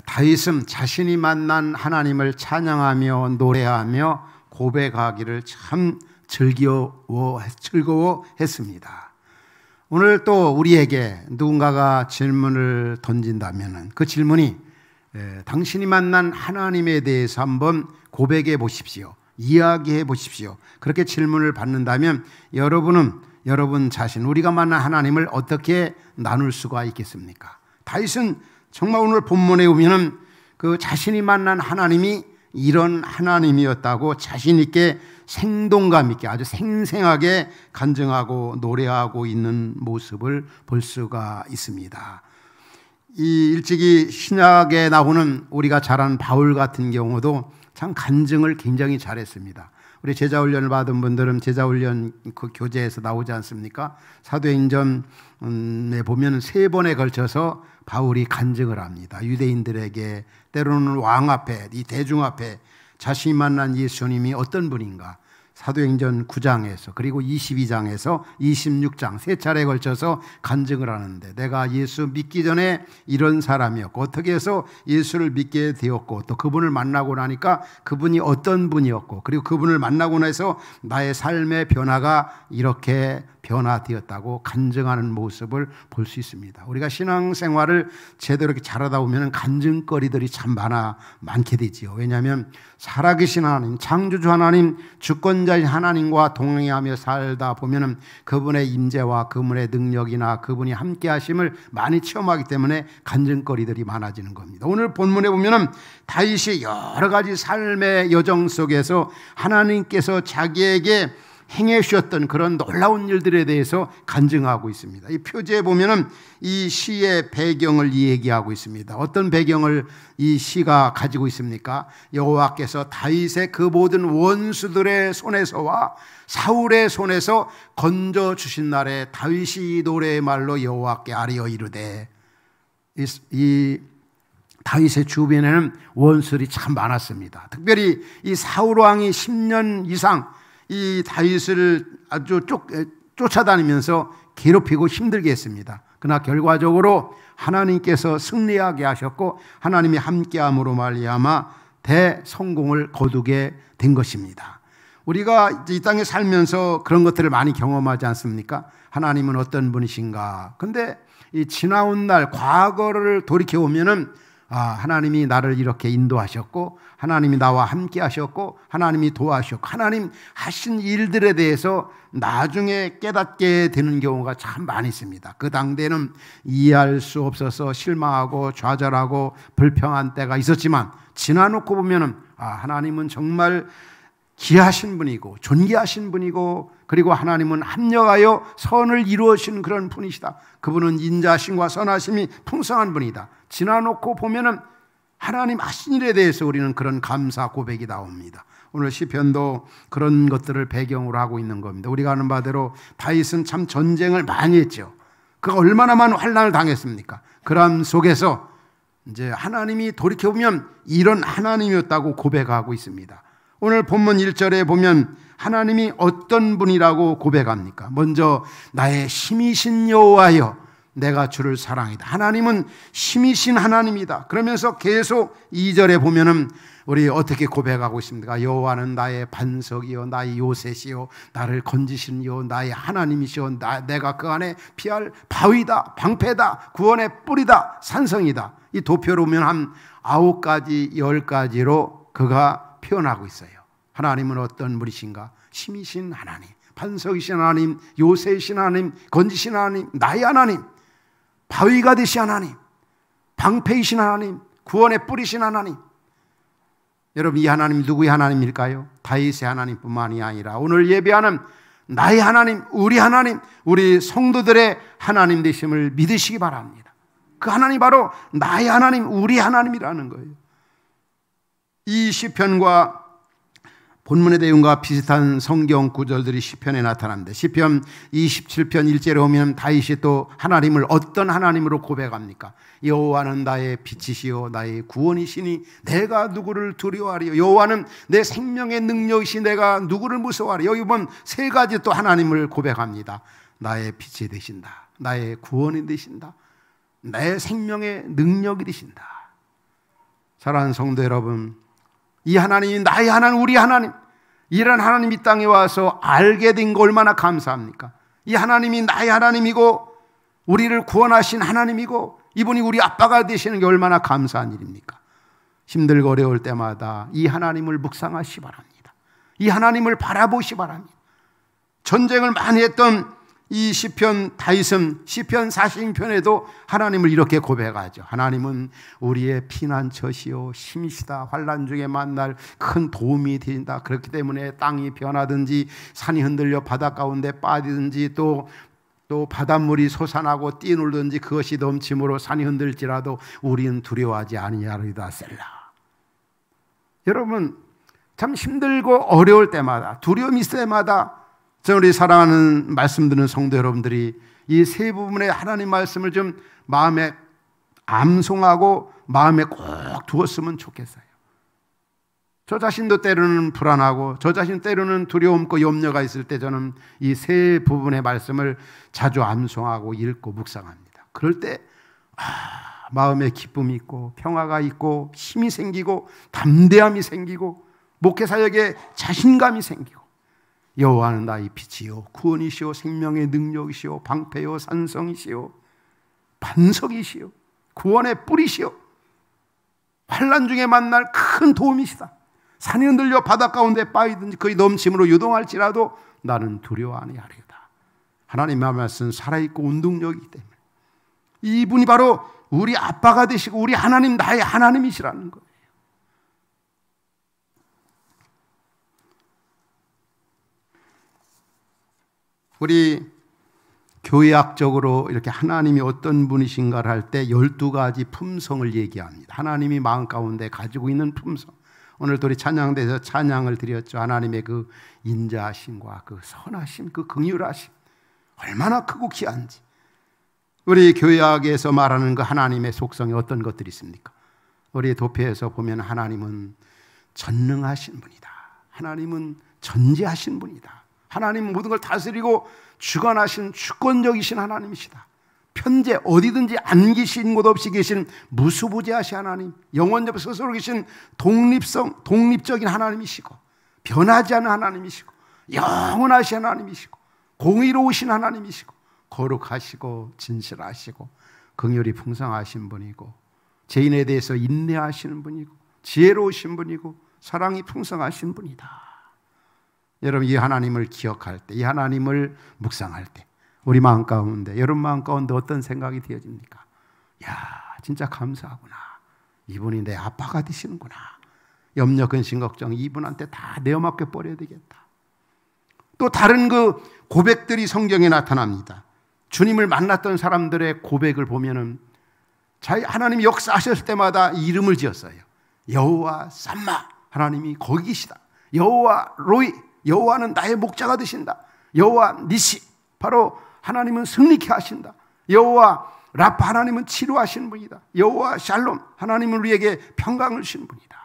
다윗은 자신이 만난 하나님을 찬양하며 노래하며 고백하기를 참 즐거워했습니다. 오늘 또 우리에게 누군가가 질문을 던진다면 그 질문이 당신이 만난 하나님에 대해서 한번 고백해 보십시오. 이야기해 보십시오. 그렇게 질문을 받는다면 여러분 자신, 우리가 만난 하나님을 어떻게 나눌 수가 있겠습니까? 다윗은 정말 오늘 본문에 보면은 그 자신이 만난 하나님이 이런 하나님이었다고 자신 있게 생동감 있게 아주 생생하게 간증하고 노래하고 있는 모습을 볼 수가 있습니다. 이 일찍이 신약에 나오는 우리가 잘 아는 바울 같은 경우도 참 간증을 굉장히 잘했습니다. 우리 제자훈련을 받은 분들은 제자훈련 그 교재에서 나오지 않습니까? 사도행전에 보면 3번에 걸쳐서 바울이 간증을 합니다. 유대인들에게, 때로는 왕 앞에, 이 대중 앞에 자신이 만난 예수님이 어떤 분인가, 사도행전 9장에서 그리고 22장에서 26장 3차례에 걸쳐서 간증을 하는데, 내가 예수 믿기 전에 이런 사람이었고 어떻게 해서 예수를 믿게 되었고, 또 그분을 만나고 나니까 그분이 어떤 분이었고, 그리고 그분을 만나고 나서 나의 삶의 변화가 이렇게 변화되었다고 간증하는 모습을 볼 수 있습니다. 우리가 신앙생활을 제대로 이렇게 잘하다 보면 간증거리들이 참 많게 되지요. 왜냐하면 살아계신 하나님, 창조주 하나님, 주권자인 하나님과 동행하며 살다 보면 그분의 임재와 그분의 능력이나 그분이 함께 하심을 많이 체험하기 때문에 간증거리들이 많아지는 겁니다. 오늘 본문에 보면 다윗이 여러 가지 삶의 여정 속에서 하나님께서 자기에게 행해 주셨던 그런 놀라운 일들에 대해서 간증하고 있습니다. 이 표지에 보면은 이 시의 배경을 얘기하고 있습니다. 어떤 배경을 이 시가 가지고 있습니까? 여호와께서 다윗의 그 모든 원수들의 손에서와 사울의 손에서 건져 주신 날에 다윗이 노래의 말로 여호와께 아뢰어 이르되, 이 다윗의 주변에는 원수들이 참 많았습니다. 특별히 이 사울 왕이 10년 이상 이 다윗을 아주 쫓아다니면서 괴롭히고 힘들게 했습니다. 그러나 결과적으로 하나님께서 승리하게 하셨고 하나님이 함께함으로 말미암아 대성공을 거두게 된 것입니다. 우리가 이 땅에 살면서 그런 것들을 많이 경험하지 않습니까? 하나님은 어떤 분이신가? 근데 이 지나온 날 과거를 돌이켜보면은 하나님이 나를 이렇게 인도하셨고, 하나님이 나와 함께 하셨고, 하나님이 도와주셨고, 하나님 하신 일들에 대해서 나중에 깨닫게 되는 경우가 참 많이 있습니다. 그 당대는 이해할 수 없어서 실망하고 좌절하고 불평한 때가 있었지만, 지나놓고 보면은 하나님은 정말 귀하신 분이고 존귀하신 분이고, 그리고 하나님은 합력하여 선을 이루어주신 그런 분이시다. 그분은 인자심과 선하심이 풍성한 분이다. 지나놓고 보면은 하나님 하신 일에 대해서 우리는 그런 감사 고백이 나옵니다. 오늘 시편도 그런 것들을 배경으로 하고 있는 겁니다. 우리가 아는 바대로 다윗은 참 전쟁을 많이 했죠. 그가 얼마나 많은 환난을 당했습니까? 그런 속에서 이제 하나님이 돌이켜보면 이런 하나님이었다고 고백하고 있습니다. 오늘 본문 1절에 보면 하나님이 어떤 분이라고 고백합니까? 먼저 나의 힘이신 여호와여 내가 주를 사랑이다. 하나님은 힘이신 하나님이다. 그러면서 계속 2절에 보면은 우리 어떻게 고백하고 있습니까? 여호와는 나의 반석이요 나의 요새시요 나를 건지신 요 나의 하나님이시요 내가 그 안에 피할 바위다, 방패다, 구원의 뿌리다, 산성이다. 이 도표로 보면 한 9가지 10가지로 그가 표현하고 있어요. 하나님은 어떤 분이신가? 힘이신 하나님, 반석이신 하나님, 요새이신 하나님, 건지신 하나님, 나의 하나님, 바위가 되신 하나님, 방패이신 하나님, 구원의 뿌리신 하나님. 여러분, 이 하나님 누구의 하나님일까요? 다윗의 하나님뿐만이 아니라 오늘 예배하는 나의 하나님, 우리 성도들의 하나님 되심을 믿으시기 바랍니다. 그 하나님 바로 나의 하나님, 우리 하나님이라는 거예요. 이 시편과 본문의 내용과 비슷한 성경 구절들이 시편에 나타납니다. 시편 27편 1절에 오면 다윗이 또 하나님을 어떤 하나님으로 고백합니까? 여호와는 나의 빛이시요 나의 구원이시니 내가 누구를 두려워하리요. 여호와는 내 생명의 능력이시 내가 누구를 무서워하리요. 여기 보면 3가지 또 하나님을 고백합니다. 나의 빛이 되신다, 나의 구원이 되신다, 내 생명의 능력이 되신다. 사랑하는 성도 여러분, 이 하나님이 나의 하나님, 우리 하나님, 이런 하나님 이 땅에 와서 알게 된 거 얼마나 감사합니까? 이 하나님이 나의 하나님이고 우리를 구원하신 하나님이고 이분이 우리 아빠가 되시는 게 얼마나 감사한 일입니까? 힘들고 어려울 때마다 이 하나님을 묵상하시 바랍니다. 이 하나님을 바라보시 바랍니다. 전쟁을 많이 했던 이 시편 다윗은 시편 40편에도 하나님을 이렇게 고백하죠. 하나님은 우리의 피난처시요 힘이시다. 환난 중에 만날 큰 도움이 된다. 그렇기 때문에 땅이 변하든지 산이 흔들려 바다 가운데 빠지든지 또 바닷물이 솟아나고 뛰놀든지 그것이 넘침으로 산이 흔들지라도 우리는 두려워하지 아니하리다. 셀라. 여러분, 참 힘들고 어려울 때마다, 두려움이 있을 때마다 저는 우리 사랑하는 말씀 듣는 성도 여러분들이 이 세 부분의 하나님 말씀을 좀 마음에 암송하고 마음에 꼭 두었으면 좋겠어요. 저 자신도 때로는 불안하고 저 자신 때로는 두려움과 염려가 있을 때 저는 이 세 부분의 말씀을 자주 암송하고 읽고 묵상합니다. 그럴 때 마음에 기쁨이 있고 평화가 있고 힘이 생기고 담대함이 생기고 목회 사역에 자신감이 생기고 여호와는 나의 빛이요 구원이시요 생명의 능력이시요 방패요 산성이시요 반석이시요 구원의 뿌리시요 환난 중에 만날 큰 도움이시다. 산이 흔들려 바다 가운데 빠지든지 거의 넘침으로 요동할지라도 나는 두려워 아니하리로다. 하나님의 말씀은 살아있고 운동력이기 때문에 이분이 바로 우리 아빠가 되시고 우리 하나님, 나의 하나님이시라는 거예요. 우리 교회학적으로 이렇게 하나님이 어떤 분이신가를 할 때 12가지 품성을 얘기합니다. 하나님이 마음 가운데 가지고 있는 품성. 오늘도 우리 찬양대에서 찬양을 드렸죠. 하나님의 그 인자하심과 그 선하심, 그 긍휼하심 얼마나 크고 귀한지. 우리 교회학에서 말하는 그 하나님의 속성이 어떤 것들이 있습니까? 우리 도표에서 보면 하나님은 전능하신 분이다. 하나님은 전지하신 분이다. 하나님은 모든 걸 다스리고 주관하신 주권적이신 하나님이시다. 편재 어디든지 안 계신 곳 없이 계신 무수부재하신 하나님, 영원적 스스로 계신 독립적인 하나님이시고 변하지 않는 하나님이시고 영원하신 하나님이시고 공의로우신 하나님이시고 거룩하시고 진실하시고 긍휼이 풍성하신 분이고 죄인에 대해서 인내하시는 분이고 지혜로우신 분이고 사랑이 풍성하신 분이다. 여러분, 이 하나님을 기억할 때, 이 하나님을 묵상할 때 우리 마음 가운데, 여러분 마음 가운데 어떤 생각이 되어집니까? 야, 진짜 감사하구나. 이분이 내 아빠가 되시는구나. 염려, 근심, 걱정 이분한테 다 내어맡겨 버려야 되겠다. 또 다른 그 고백들이 성경에 나타납니다. 주님을 만났던 사람들의 고백을 보면은 하나님이 역사하셨을 때마다 이름을 지었어요. 여호와 삼마, 하나님이 거기 계시다. 여호와 로이, 여호와는 나의 목자가 되신다. 여호와 니시, 바로 하나님은 승리케 하신다. 여호와 라파, 하나님은 치료하시는 분이다. 여호와 샬롬, 하나님은 우리에게 평강을 주시는 분이다.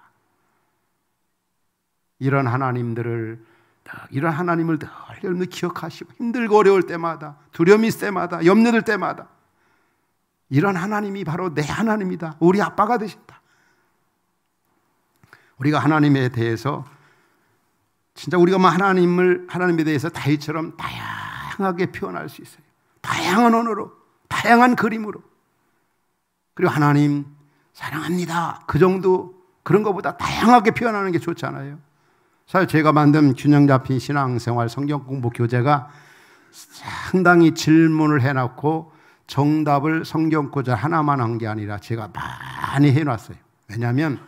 이런 하나님을 늘 기억하시고 힘들고 어려울 때마다, 두려움이 있을 때마다, 염려될 때마다 이런 하나님이 바로 내 하나님이다. 우리 아빠가 되신다. 우리가 하나님에 대해서 진짜 우리가 하나님에 대해서 다윗처럼 다양하게 표현할 수 있어요. 다양한 언어로, 다양한 그림으로. 그리고 하나님 사랑합니다. 그 정도, 그런 것보다 다양하게 표현하는 게 좋잖아요. 사실 제가 만든 균형 잡힌 신앙생활 성경 공부 교재가 상당히 질문을 해놓고 정답을 성경 구절 하나만 한 게 아니라 제가 많이 해놨어요. 왜냐하면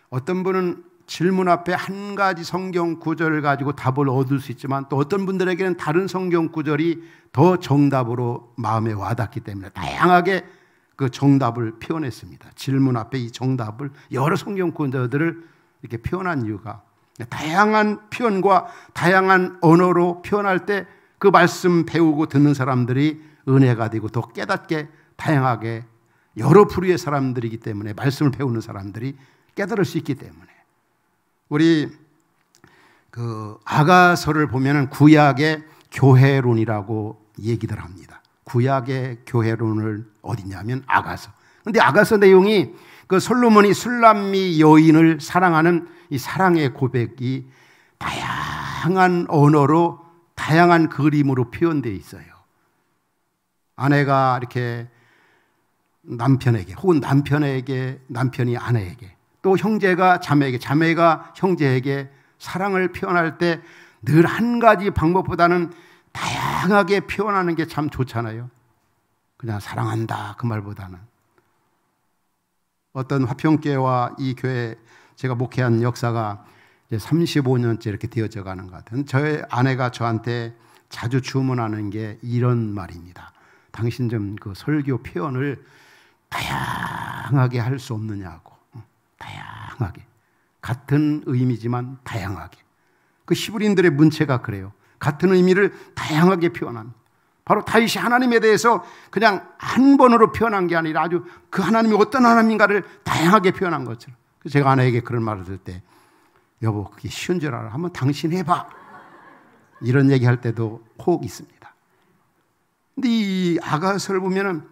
어떤 분은 질문 앞에 한 가지 성경 구절을 가지고 답을 얻을 수 있지만 또 어떤 분들에게는 다른 성경 구절이 더 정답으로 마음에 와닿기 때문에 다양하게 그 정답을 표현했습니다. 질문 앞에 이 정답을 여러 성경 구절들을 이렇게 표현한 이유가 다양한 표현과 다양한 언어로 표현할 때 그 말씀 배우고 듣는 사람들이 은혜가 되고 더 깨닫게 다양하게 여러 부류의 사람들이기 때문에 말씀을 배우는 사람들이 깨달을 수 있기 때문에 우리 그 아가서를 보면은 구약의 교회론이라고 얘기들 합니다. 구약의 교회론을 어디냐면 아가서. 근데 아가서 내용이 그 솔로몬이 술람미 여인을 사랑하는 이 사랑의 고백이 다양한 언어로 다양한 그림으로 표현되어 있어요. 아내가 이렇게 남편에게, 혹은 남편에게, 남편이 아내에게, 또 형제가 자매에게, 자매가 형제에게 사랑을 표현할 때 늘 한 가지 방법보다는 다양하게 표현하는 게 참 좋잖아요. 그냥 사랑한다 그 말보다는. 어떤 화평교회와 이 교회 제가 목회한 역사가 이제 35년째 이렇게 되어져 가는 것 같아요. 저의 아내가 저한테 자주 주문하는 게 이런 말입니다. 당신 좀 그 설교 표현을 다양하게 할 수 없느냐고. 다양하게. 같은 의미지만 다양하게. 그 히브리인들의 문체가 그래요. 같은 의미를 다양하게 표현합니다. 바로 다윗이 하나님에 대해서 그냥 한 번으로 표현한 게 아니라 아주 그 하나님이 어떤 하나님인가를 다양하게 표현한 것처럼. 제가 아내에게 그런 말을 들을 때, 여보 그게 쉬운 줄 알아. 한번 당신 해봐. 이런 얘기할 때도 혹 있습니다. 근데 이 아가서를 보면은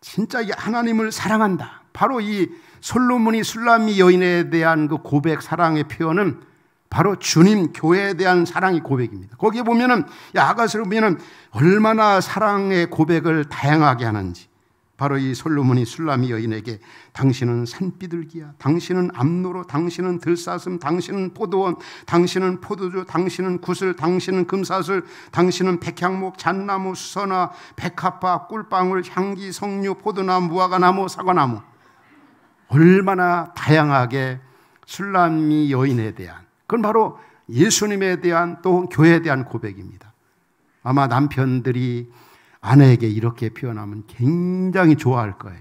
진짜 이 하나님을 사랑한다. 바로 이 솔로몬이 술람미 여인에 대한 그 고백, 사랑의 표현은 바로 주님 교회에 대한 사랑의 고백입니다. 거기에 보면은 아가서를 보면은 얼마나 사랑의 고백을 다양하게 하는지. 바로 이 솔로몬이 술람미 여인에게 당신은 산비둘기야, 당신은 암노로, 당신은 들사슴, 당신은 포도원, 당신은 포도주, 당신은 구슬, 당신은 금사슬, 당신은 백향목, 잣나무, 수선화, 백합화, 꿀방울, 향기, 석류, 포도나무, 무화과나무, 사과나무. 얼마나 다양하게 술람미 여인에 대한, 그건 바로 예수님에 대한 또 교회에 대한 고백입니다. 아마 남편들이 아내에게 이렇게 표현하면 굉장히 좋아할 거예요.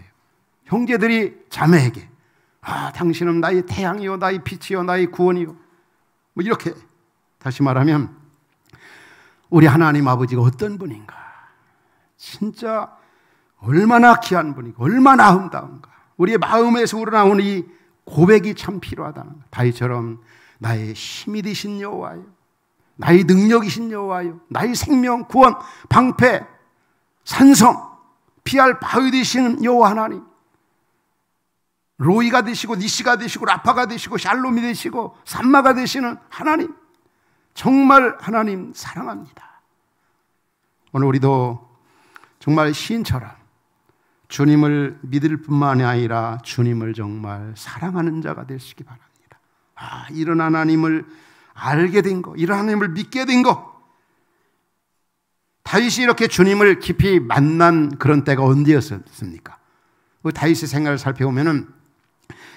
형제들이 자매에게 당신은 나의 태양이요, 나의 빛이요, 나의 구원이요, 뭐 이렇게. 다시 말하면 우리 하나님 아버지가 어떤 분인가, 진짜 얼마나 귀한 분이고 얼마나 아름다운가. 우리의 마음에서 우러나오는 이 고백이 참 필요하다는 거예요. 다윗처럼 나의 힘이 되신 여호와요, 나의 능력이신 여호와요, 나의 생명, 구원, 방패, 산성, 피할 바위 되시는 여호와 하나님, 로이가 되시고 니시가 되시고 라파가 되시고 샬롬이 되시고 삼마가 되시는 하나님, 정말 하나님 사랑합니다. 오늘 우리도 정말 시인처럼 주님을 믿을 뿐만이 아니라 주님을 정말 사랑하는 자가 되시기 바랍니다. 이런 하나님을 알게 된 거, 이런 하나님을 믿게 된 거. 다윗이 이렇게 주님을 깊이 만난 그런 때가 언제였습니까? 그 다윗의 생활을 살펴보면은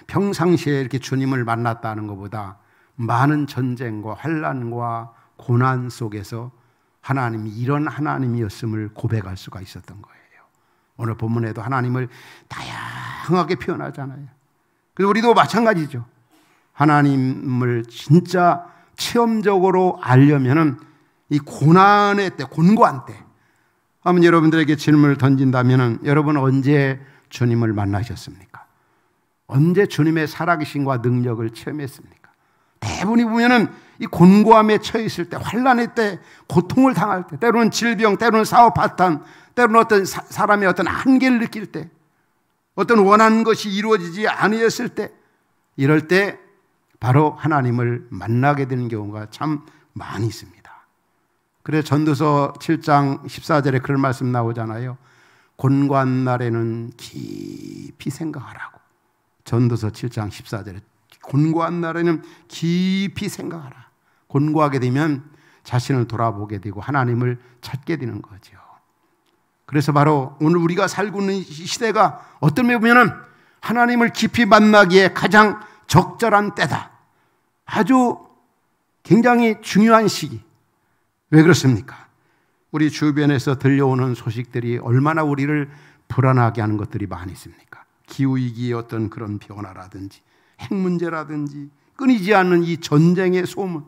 평상시에 이렇게 주님을 만났다는 것보다 많은 전쟁과 환난과 고난 속에서 하나님이 이런 하나님이었음을 고백할 수가 있었던 거예요. 오늘 본문에도 하나님을 다양하게 표현하잖아요. 그래서 우리도 마찬가지죠. 하나님을 진짜 체험적으로 알려면은 이 고난의 때, 곤고한 때, 한번 여러분들에게 질문을 던진다면은 여러분 언제 주님을 만나셨습니까? 언제 주님의 살아계심과 능력을 체험했습니까? 대부분이 보면은 이 곤고함에 처해 있을 때, 환난의 때, 고통을 당할 때, 때로는 질병, 때로는 사업 파탄, 때로는 어떤 사람의 어떤 한계를 느낄 때, 어떤 원하는 것이 이루어지지 아니었을 때, 이럴 때 바로 하나님을 만나게 되는 경우가 참 많이 있습니다. 그래서 전도서 7장 14절에 그런 말씀 나오잖아요. 곤고한 날에는 깊이 생각하라고. 전도서 7장 14절에 곤고한 날에는 깊이 생각하라. 곤고하게 되면 자신을 돌아보게 되고 하나님을 찾게 되는 거죠. 그래서 바로 오늘 우리가 살고 있는 이 시대가 어떤 면에 보면은 하나님을 깊이 만나기에 가장 적절한 때다. 아주 굉장히 중요한 시기. 왜 그렇습니까? 우리 주변에서 들려오는 소식들이 얼마나 우리를 불안하게 하는 것들이 많이 있습니까? 기후위기의 어떤 그런 변화라든지 핵 문제라든지 끊이지 않는 이 전쟁의 소문,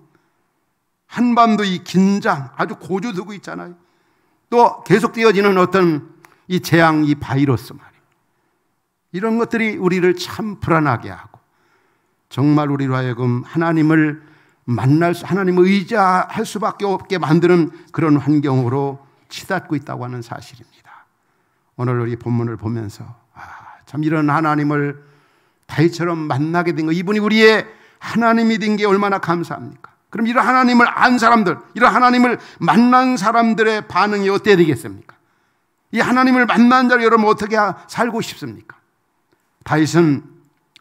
한반도 이 긴장 아주 고조되고 있잖아요. 또 계속되어지는 어떤 이 재앙, 이 바이러스 말이에요. 이런 것들이 우리를 참 불안하게 하고 정말 우리로 하여금 하나님을 하나님을 의지할 수밖에 없게 만드는 그런 환경으로 치닫고 있다고 하는 사실입니다. 오늘 우리 본문을 보면서 참 이런 하나님을 다윗처럼 만나게 된 거, 이분이 우리의 하나님이 된 게 얼마나 감사합니까? 그럼 이런 하나님을 안 사람들, 이런 하나님을 만난 사람들의 반응이 어때야 되겠습니까? 이 하나님을 만난 자를 여러분 어떻게 살고 싶습니까? 다윗은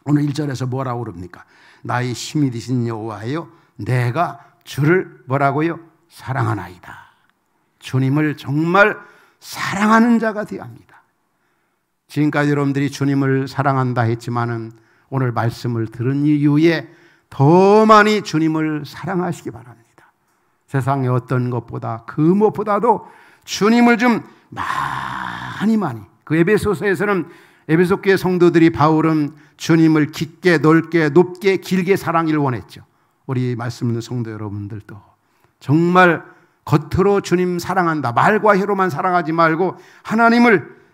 오늘 1절에서 뭐라고 그럽니까? 나의 힘이 되신 여호와여, 내가 주를 뭐라고요? 사랑하나이다. 주님을 정말 사랑하는 자가 되어야 합니다. 지금까지 여러분들이 주님을 사랑한다 했지만은 오늘 말씀을 들은 이후에 더 많이 주님을 사랑하시기 바랍니다. 세상의 어떤 것보다 그 무엇보다도 주님을 좀 많이 그 에베소서에서는 에베소 교회 성도들이 바울은 주님을 깊게 넓게 높게 길게 사랑하기를 원했죠. 우리 말씀 있는 성도 여러분들도 정말 겉으로 주님 사랑한다, 말과 혀로만 사랑하지 말고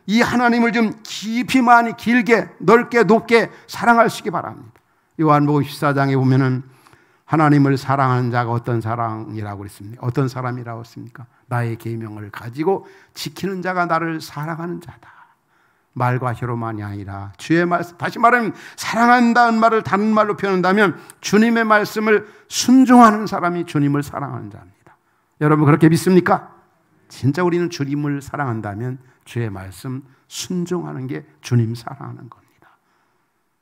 이 하나님을 좀 깊이 많이 길게 넓게 높게 사랑하시기 바랍니다. 요한복음 14장에 보면은 하나님을 사랑하는 자가 어떤 사랑이라고 그랬습니까? 어떤 사람이라고 했습니까? 나의 계명을 가지고 지키는 자가 나를 사랑하는 자다. 말과 혀로만이 아니라 주의 말씀, 다시 말하면 사랑한다는 말을 다른 말로 표현한다면 주님의 말씀을 순종하는 사람이 주님을 사랑하는 자입니다. 여러분 그렇게 믿습니까? 진짜 우리는 주님을 사랑한다면 주의 말씀 순종하는 게 주님 사랑하는 겁니다.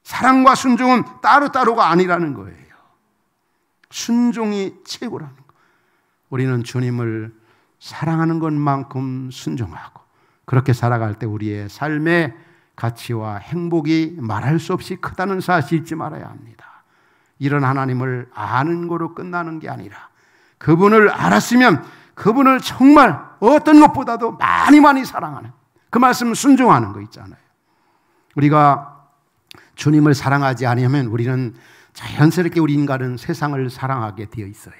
사랑과 순종은 따로따로가 아니라는 거예요. 순종이 최고라는 거. 우리는 주님을 사랑하는 것만큼 순종하고 그렇게 살아갈 때 우리의 삶의 가치와 행복이 말할 수 없이 크다는 사실 잊지 말아야 합니다. 이런 하나님을 아는 거로 끝나는 게 아니라 그분을 알았으면 그분을 정말 어떤 것보다도 많이 사랑하는, 그 말씀 순종하는 거 있잖아요. 우리가 주님을 사랑하지 않으면 우리는 자연스럽게 우리 인간은 세상을 사랑하게 되어 있어요.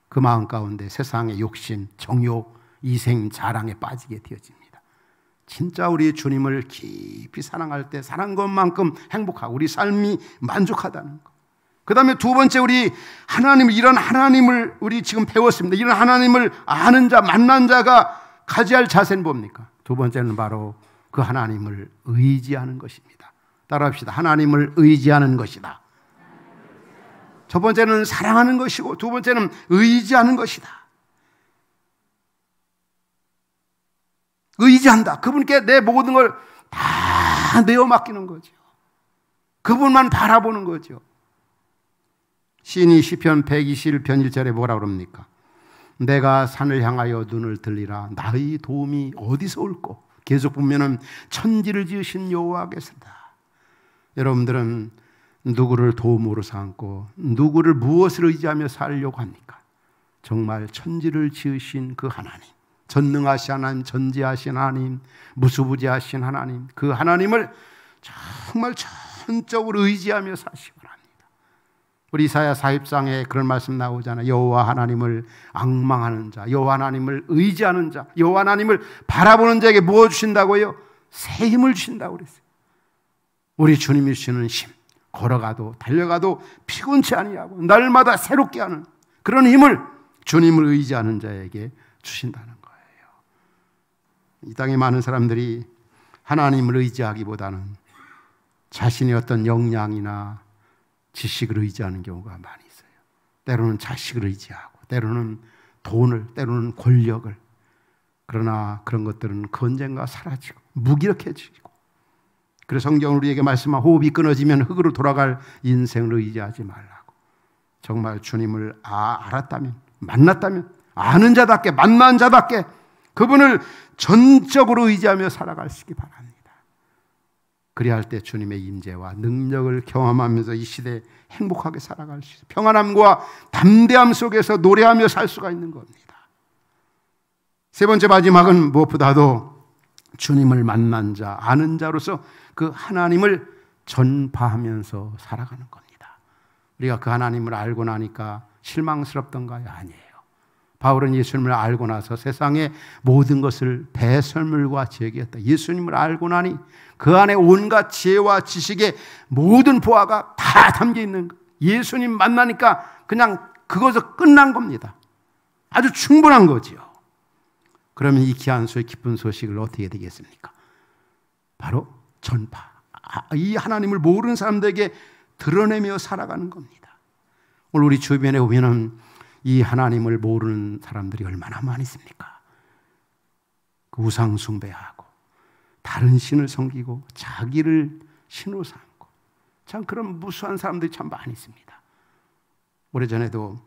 그 마음 가운데 세상의 욕심, 정욕, 이생, 자랑에 빠지게 되어집니다. 진짜 우리 주님을 깊이 사랑할 때 사랑한 것만큼 행복하고 우리 삶이 만족하다는 것. 그 다음에 두 번째, 우리 이런 하나님을 우리 지금 배웠습니다. 이런 하나님을 아는 자, 만난 자가 가져야 할 자세는 뭡니까? 두 번째는 바로 그 하나님을 의지하는 것입니다. 따라합시다. 하나님을 의지하는 것이다. 첫 번째는 사랑하는 것이고 두 번째는 의지하는 것이다. 의지한다. 그분께 내 모든 걸 다 내어 맡기는 거죠. 그분만 바라보는 거죠. 시인이 시편 121편 1절에 뭐라 그럽니까? 내가 산을 향하여 눈을 들리라. 나의 도움이 어디서 올꼬? 계속 보면은 천지를 지으신 여호와께서다. 여러분들은 누구를 도움으로 삼고 누구를 무엇을 의지하며 살려고 합니까? 정말 천지를 지으신 그 하나님, 전능하신 하나님, 전지하신 하나님, 무수부지하신 하나님, 그 하나님을 정말 전적으로 의지하며 사시기 바랍니다. 우리 이사야 40장에 그런 말씀 나오잖아요. 여호와 하나님을 앙망하는 자, 여호와 하나님을 의지하는 자, 여호와 하나님을 바라보는 자에게 무엇 주신다고요? 새 힘을 주신다고 그랬어요. 우리 주님이 주시는 힘, 걸어가도 달려가도 피곤치 아니하고 날마다 새롭게 하는 그런 힘을 주님을 의지하는 자에게 주신다는 거예요. 이 땅에 많은 사람들이 하나님을 의지하기보다는 자신의 어떤 역량이나 지식을 의지하는 경우가 많이 있어요. 때로는 자식을 의지하고 때로는 돈을, 때로는 권력을. 그러나 그런 것들은 그 언젠가 사라지고 무기력해지고, 그래서 성경은 우리에게 말씀한 호흡이 끊어지면 흙으로 돌아갈 인생을 의지하지 말라고. 정말 주님을 알았다면, 만났다면, 아는 자답게, 만난 자답게 그분을 전적으로 의지하며 살아가시기 바랍니다. 그리할 때 주님의 임재와 능력을 경험하면서 이 시대에 행복하게 살아갈 수 있어요. 평안함과 담대함 속에서 노래하며 살 수가 있는 겁니다. 세 번째, 마지막은 무엇보다도 주님을 만난 자, 아는 자로서 그 하나님을 전파하면서 살아가는 겁니다. 우리가 그 하나님을 알고 나니까 실망스럽던가요? 아니에요. 바울은 예수님을 알고 나서 세상의 모든 것을 배설물과 제기했다. 예수님을 알고 나니 그 안에 온갖 지혜와 지식의 모든 보화가 다 담겨 있는 거예요. 예수님 만나니까 그냥 그것으로 끝난 겁니다. 아주 충분한 거지요. 그러면 이 귀한 소식, 기쁜 소식을 어떻게 되겠습니까? 바로 전파. 이 하나님을 모르는 사람들에게 드러내며 살아가는 겁니다. 오늘 우리 주변에 보면은 이 하나님을 모르는 사람들이 얼마나 많이 있습니까? 그 우상 숭배하고 다른 신을 섬기고 자기를 신으로 삼고 참 그런 무수한 사람들이 참 많이 있습니다. 오래전에도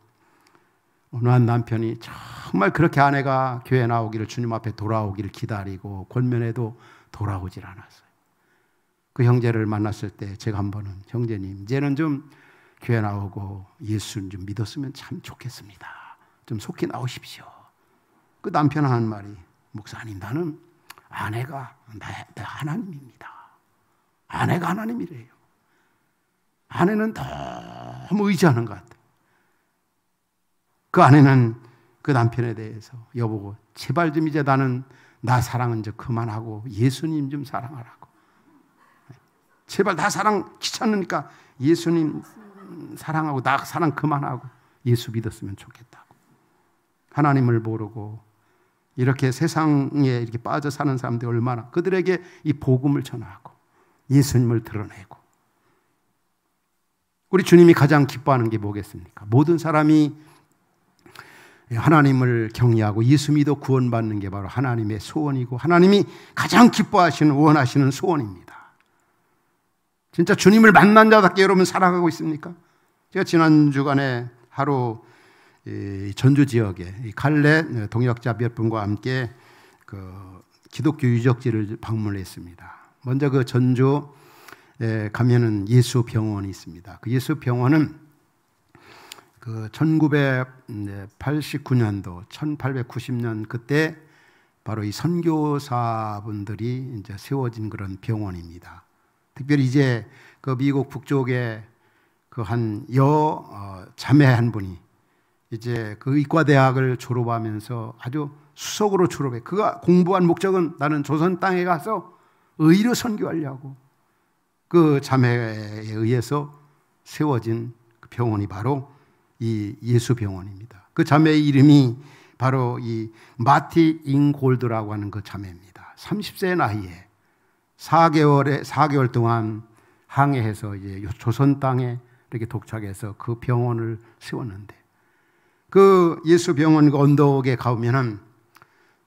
어느 한 남편이 정말 그렇게 아내가 교회 나오기를, 주님 앞에 돌아오기를 기다리고 권면해도 돌아오질 않았어요. 그 형제를 만났을 때 제가 한 번은, 형제님 이제는 좀 교회 나오고 예수를 좀 믿었으면 참 좋겠습니다. 좀 속히 나오십시오. 그 남편 하는 말이, 목사님 나는 아내가 내 하나님입니다. 아내가 하나님이래요. 아내는 너무 의지하는 것 같아요. 그 아내는 그 남편에 대해서, 여보고 제발 좀 이제 나는 나 사랑은 좀 그만하고 예수님 좀 사랑하라고. 제발 나 사랑 귀찮으니까 예수님 사랑하고 나 사랑 그만하고 예수 믿었으면 좋겠다고. 하나님을 모르고 이렇게 세상에 이렇게 빠져 사는 사람들이 얼마나, 그들에게 이 복음을 전하고 예수님을 드러내고. 우리 주님이 가장 기뻐하는 게 뭐겠습니까? 모든 사람이 하나님을 경외하고 예수 믿어 구원받는 게 바로 하나님의 소원이고 하나님이 가장 기뻐하시는, 원하시는 소원입니다. 진짜 주님을 만난 자답게 여러분 살아가고 있습니까? 제가 지난 주간에 하루 전주 지역에 갈래 동역자 몇 분과 함께 그 기독교 유적지를 방문했습니다. 먼저 그 전주에 가면은 예수 병원이 있습니다. 그 예수 병원은 그 1989년도, 1890년 그때 바로 이 선교사분들이 이제 세워진 그런 병원입니다. 특별히 이제 그 미국 북쪽에 그 한 자매 한 분이 이제 그 의과대학을 졸업하면서 아주 수석으로 졸업해. 그가 공부한 목적은 나는 조선 땅에 가서 의로 선교하려고. 그 자매에 의해서 세워진 그 병원이 바로 이 예수병원입니다. 그 자매의 이름이 바로 이 마티 잉골드라고 하는 그 자매입니다. 30세 나이에 4개월 동안 항해해서 이제 조선 땅에 이렇게 도착해서 그 병원을 세웠는데, 그 예수병원 그 언덕에 가보면은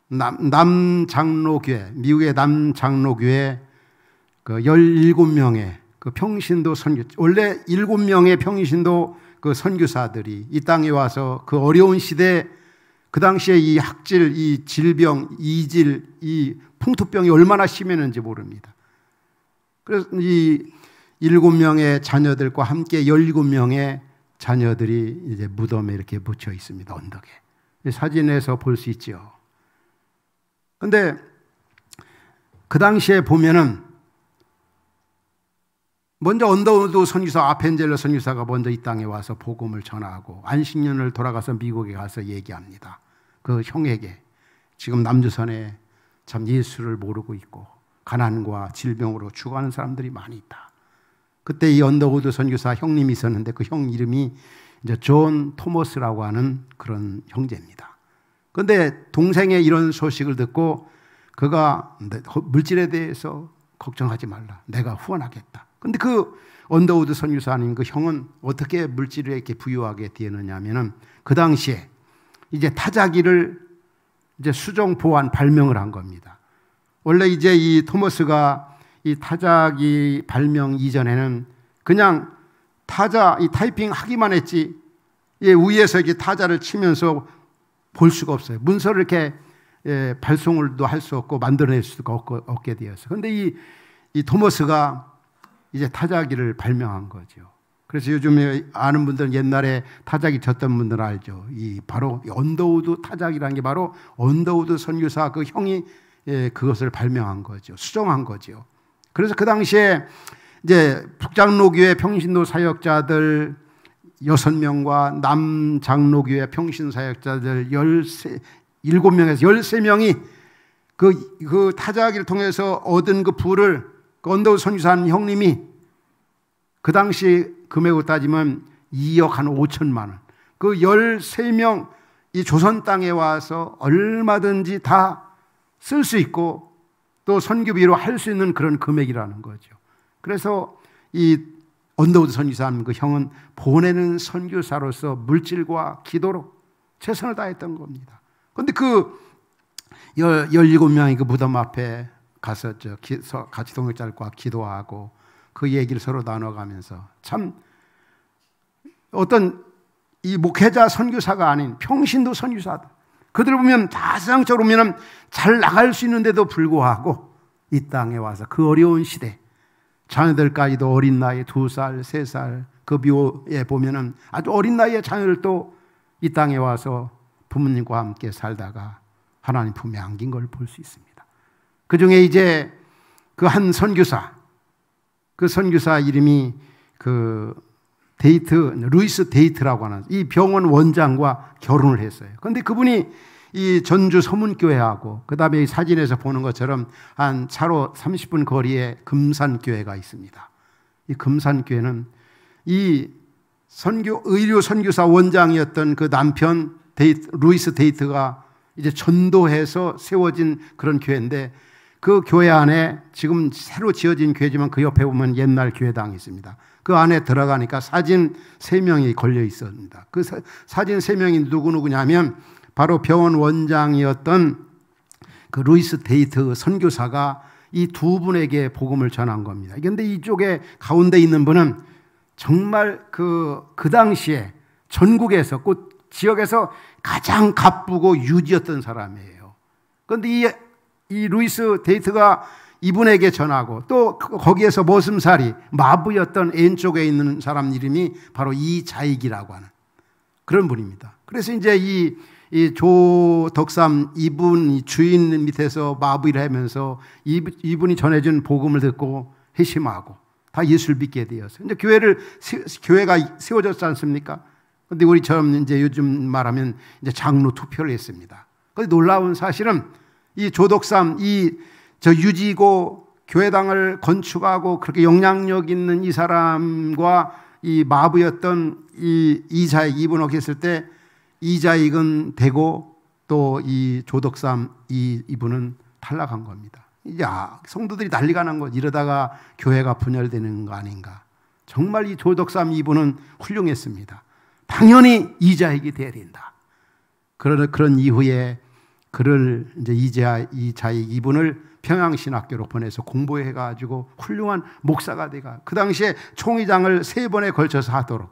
남장로교회, 미국의 남장로교회 그 17명의 그 평신도 선교, 원래 7명의 평신도 그 선교사들이 이 땅에 와서 그 어려운 시대에 그 당시에 이 학질, 이 질병, 이질, 이 풍토병이 얼마나 심했는지 모릅니다. 그래서 이 7명의 자녀들과 함께 17명의 자녀들이 이제 무덤에 이렇게 묻혀 있습니다. 언덕에. 사진에서 볼 수 있죠. 그런데 그 당시에 보면은 먼저 언더우드 선교사, 아펜젤러 선교사가 먼저 이 땅에 와서 복음을 전하고 안식년을 돌아가서 미국에 가서 얘기합니다. 그 형에게 지금 남조선에 참 예수를 모르고 있고 가난과 질병으로 죽어가는 사람들이 많이 있다. 그때 이 언더우드 선교사 형님이 있었는데 그 형 이름이 이제 존 토머스라고 하는 그런 형제입니다. 그런데 동생의 이런 소식을 듣고 그가 물질에 대해서 걱정하지 말라. 내가 후원하겠다. 근데 그 언더우드 선교사님 그 형은 어떻게 물질을 이렇게 부유하게 되었느냐 하면은 그 당시에 이제 타자기를 이제 수정 보완 발명을 한 겁니다. 원래 이제 이 토머스가 이 타자기 발명 이전에는 그냥 타자 이 타이핑 하기만 했지 위에서 이렇게 타자를 치면서 볼 수가 없어요. 문서를 이렇게 발송을도 할 수 없고 만들어낼 수가 없게 되었어요. 그런데 이 토머스가 이제 타자기를 발명한 거죠. 그래서 요즘에 아는 분들은 옛날에 타자기 쳤던 분들은 알죠. 이 바로 언더우드 타자기라는 게 바로 언더우드 선교사 그 형이 그것을 발명한 거죠. 수정한 거죠. 그래서 그 당시에 이제 북장로교회 평신도 사역자들 6명과 남장로교회 평신 사역자들 7명에서 13명이 그 타자기를 통해서 얻은 그 부를 그 언더우드 선교사님 형님이 그 당시 금액으로 따지면 2억 한 5천만 원. 그 13명 이 조선 땅에 와서 얼마든지 다 쓸 수 있고 또 선교비로 할 수 있는 그런 금액이라는 거죠. 그래서 이 언더우드 선교사님 그 형은 보내는 선교사로서 물질과 기도로 최선을 다했던 겁니다. 그런데 그 17명이 그 무덤 앞에 가서 같이 동역자들과 기도하고 그 얘기를 서로 나눠가면서 참 어떤 이 목회자 선교사가 아닌 평신도 선교사들, 그들 보면 다 세상적으로 보면 잘 나갈 수 있는데도 불구하고 이 땅에 와서 그 어려운 시대, 자녀들까지도 어린 나이에 2살, 3살, 그 묘에 보면은 아주 어린 나이에 자녀들도 이 땅에 와서 부모님과 함께 살다가 하나님 품에 안긴 걸 볼 수 있습니다. 그 중에 이제 그 한 선교사, 그 선교사 이름이 그 루이스 데이트라고 하는 이 병원 원장과 결혼을 했어요. 그런데 그분이 이 전주 서문교회하고 그 다음에 사진에서 보는 것처럼 한 차로 30분 거리에 금산교회가 있습니다. 이 금산교회는 이 의료 선교사 원장이었던 그 남편 루이스 데이트가 이제 전도해서 세워진 그런 교회인데, 그 교회 안에 지금 새로 지어진 교회지만 그 옆에 보면 옛날 교회당이 있습니다. 그 안에 들어가니까 사진 3명이 걸려 있었습니다. 그 사진 3명이 누구냐면 바로 병원 원장이었던 그 루이스 데이트 선교사가 이 두 분에게 복음을 전한 겁니다. 그런데 이쪽에 가운데 있는 분은 정말 그 당시에 전국에서 그 지역에서 가장 가쁘고 유지였던 사람이에요. 그런데 이 루이스 데이트가 이분에게 전하고 또 거기에서 머슴살이 마부였던 N 쪽에 있는 사람 이름이 바로 이자익이라고 하는 그런 분입니다. 그래서 이제 이 조덕삼 이분 주인 밑에서 마부 일을 하면서 이분이 전해준 복음을 듣고 회심하고 다 예수를 믿게 되었어요. 이제 교회가 세워졌지 않습니까? 근데 우리처럼 이제 요즘 말하면 이제 장로 투표를 했습니다. 근데 놀라운 사실은 이 조덕삼 유지고 교회당을 건축하고 그렇게 영향력 있는 이 사람과 이 마부였던 이 이자익 이분하고 했을 때 이자익은 되고 또 이 조덕삼 이분은 탈락한 겁니다. 이제 성도들이 난리가 난 거지. 이러다가 교회가 분열되는 거 아닌가. 정말 이 조덕삼 이분은 훌륭했습니다. 당연히 이자익이 돼야 된다. 그런 이후에 그를 이제 이자익 이분을 평양신학교로 보내서 공부해가지고 훌륭한 목사가 돼가 그 당시에 총회장을 3번에 걸쳐서 하도록.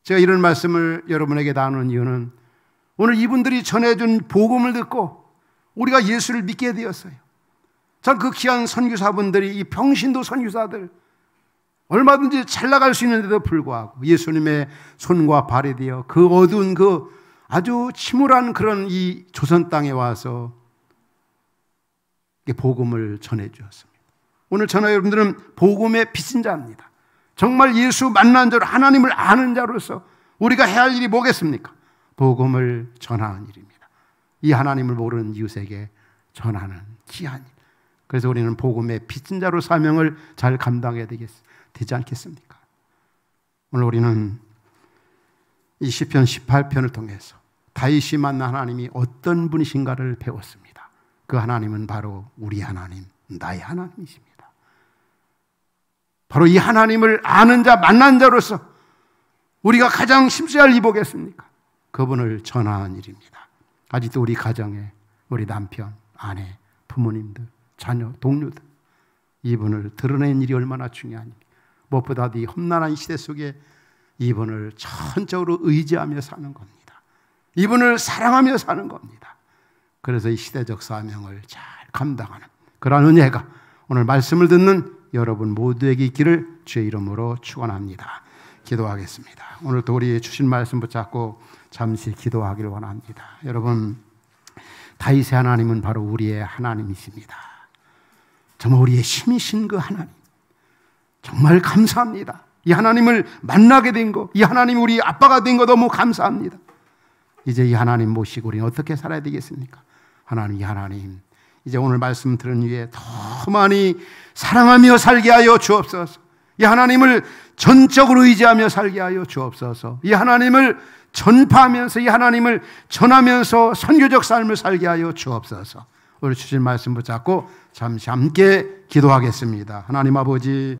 제가 이런 말씀을 여러분에게 나누는 이유는 오늘 이분들이 전해준 복음을 듣고 우리가 예수를 믿게 되었어요. 참 그 귀한 선교사분들이 이 평신도 선교사들 얼마든지 잘 나갈 수 있는데도 불구하고 예수님의 손과 발이 되어 그 어두운 그 아주 침울한 그런 이 조선 땅에 와서 복음을 전해 주었습니다. 오늘 저나 여러분들은 복음의 빚진 자입니다. 정말 예수 만난 자로 하나님을 아는 자로서 우리가 해야 할 일이 뭐겠습니까? 복음을 전하는 일입니다. 이 하나님을 모르는 이웃에게 전하는 귀한 일. 그래서 우리는 복음의 빚진 자로 사명을 잘 감당해야 되지 않겠습니까? 오늘 우리는 이 시편 18편을 통해서 다윗이 만난 하나님이 어떤 분이신가를 배웠습니다. 그 하나님은 바로 우리 하나님, 나의 하나님이십니다. 바로 이 하나님을 아는 자, 만난 자로서 우리가 가장 심수할 일이 뭐겠습니까? 그분을 전하는 일입니다. 아직도 우리 가정에 우리 남편, 아내, 부모님들, 자녀, 동료들 이분을 드러내는 일이 얼마나 중요하니 무엇보다도 이 험난한 시대 속에 이분을 전적으로 의지하며 사는 겁니다. 이분을 사랑하며 사는 겁니다. 그래서 이 시대적 사명을 잘 감당하는 그러한 은혜가 오늘 말씀을 듣는 여러분 모두에게 있기를 주의 이름으로 축원합니다. 기도하겠습니다. 오늘도 우리 주신 말씀 붙잡고 잠시 기도하기를 원합니다. 여러분, 다윗의 하나님은 바로 우리의 하나님이십니다. 정말 우리의 힘이신 그 하나님, 정말 감사합니다. 이 하나님을 만나게 된 거, 이 하나님이 우리 아빠가 된 거 너무 감사합니다. 이제 이 하나님 모시고 우리는 어떻게 살아야 되겠습니까? 하나님, 이 하나님, 이제 오늘 말씀 들은 후에 더 많이 사랑하며 살게 하여 주옵소서. 이 하나님을 전적으로 의지하며 살게 하여 주옵소서. 이 하나님을 전파하면서 이 하나님을 전하면서 선교적 삶을 살게 하여 주옵소서. 오늘 주신 말씀 붙잡고 잠시 함께 기도하겠습니다. 하나님 아버지,